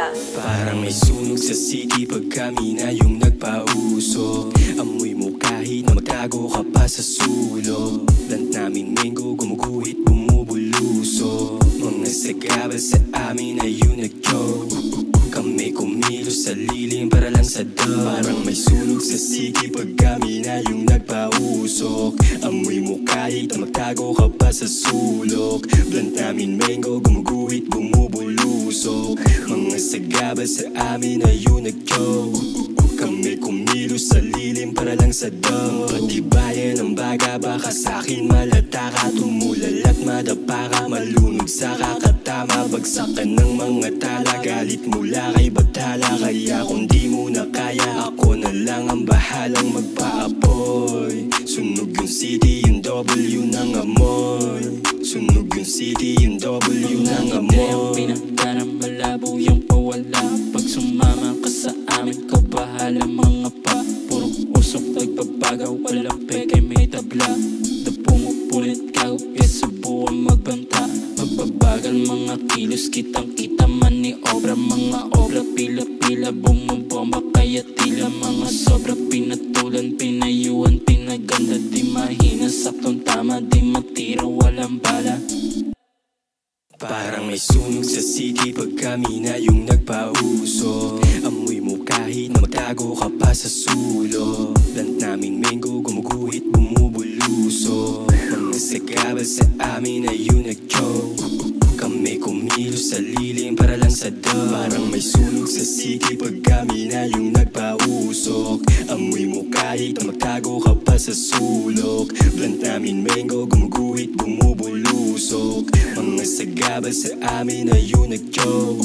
Parang may sunog sa city pag kami na yung nagpauso. Amoy mo kahit na magtago ka pa sa sulok. Plant namin mango, gumuguhit, bumubuluso. Mga sagabal sa amin ay yung nag-joke. Kami kumilos sa lilim para lang sa dog. Parang may sunog sa city pag kami na yung nagpausok. Amoy mo kahit na magtago ka pa sa sulok. Plant namin mango, gumuguhit, bumubulusok. Mga sagabal sa amin ay yung nag-joke. Kami kumilos sa lilim para lang sa dog. Patibayan ang baga, baka sa'kin malata ka. Tumulal at madapa ka, malunod sa kakatama. Bagsak ka ng mga tala, galit mula kay batala. Kaya kung di mo na kaya, ako na lang ang bahalang magpaapoy. Sunog yung city, yung W ng amoy. Sunog yung city, yung W ng amoy. Ang pinagdarang malabo yung pawala. Pag sumama ka sa amin, ko bahala mga pa. Puro usok, nagbabagaw, walang peke, may tabla. Da pumupulit ka, yes, subukan magbanta. Magbabagal mga kilos, kitang kita maniobra. Mga obra, pila-pila, bumubomba. Kaya tila mga sobra, pinatulan, pinayuan, pinaganda. Di mahina, saktong tama, di matira, walang bala. Parang may sunog sa city pag kami na yung nagpauso. Amoy mo kahit na magtago ka pa sa sulo. Plant namin mango, gumuguhit, bumubuluso. Mga sagabal sa amin ay yung nag-joke. Kami kumilos sa lilim para lang sa dog. Parang may sunog sa city pag kami na yung nagpausok. Amoy mo kahit na magtago ka pa sa sulok. Plant namin mango, gumuguhit, bumubulusok. Mga sagabal sa amin ay yung nag-joke.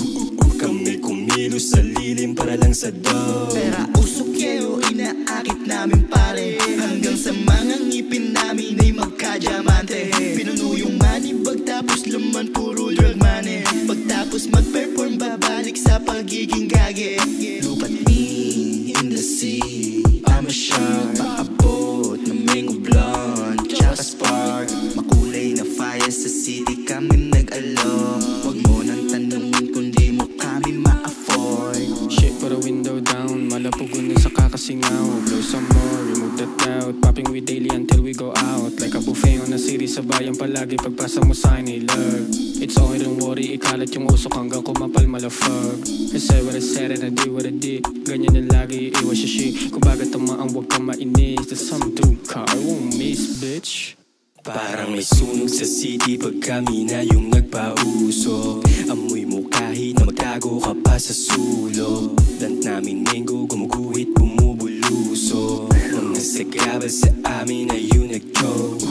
Kami kumilos sa lilim para lang sa dog. Pera usok yelo, inaakit namin pare. Hanggang sa mga ngipin namin ay magka-diamante. Pinuno yung money bag tapos laman puro drug money. Pagtapos mag-perform babalik sa pagiging gage. Look at me in the sea, I'm a shark. Paabot ng mango blonde, tsaka spark. Makulay na fire sa city kami nag-alok. Huwag mo nang tanungin kung di mo kami ma-afford. Shit, put a window down, malapugon na sa kakasingaw. Blow some more, remove the doubt. Popping with daily until we go out. Like a buffet on a city, sa bayan palagi. Pagpasa mo sa'kin ay love. It's okay, don't worry, ikalat yung usok hanggang kumapal malafag. I said what I said and I did what I did. Ganyan na lagi, iwas siya shit. Kung baga tamaan, huwag kang mainis. There's some dude car, I won't miss, bitch. Parang may sunog sa city pag kami na yung nagpauso. Amoy mo kahit na magtago ka pa sa sulo. Plant namin mango, gumuguhit, bumubuluso. Mga sagabal sa amin ay yung nag-joke.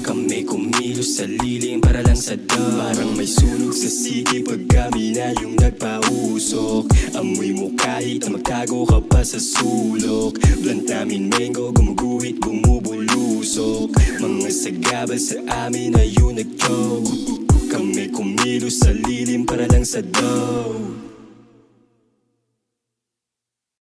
Kami kumilos sa lilim para lang sa dog. Parang may sunog sa city pag kami na yung nagpausok. Amoy mo kahit na magtago ka pa sa sulok. Plant namin mango, gumuguhit, bumubulusok. Mga sagabal sa amin ay yung nag-joke. Kami kumilos sa lilim para lang sa dog.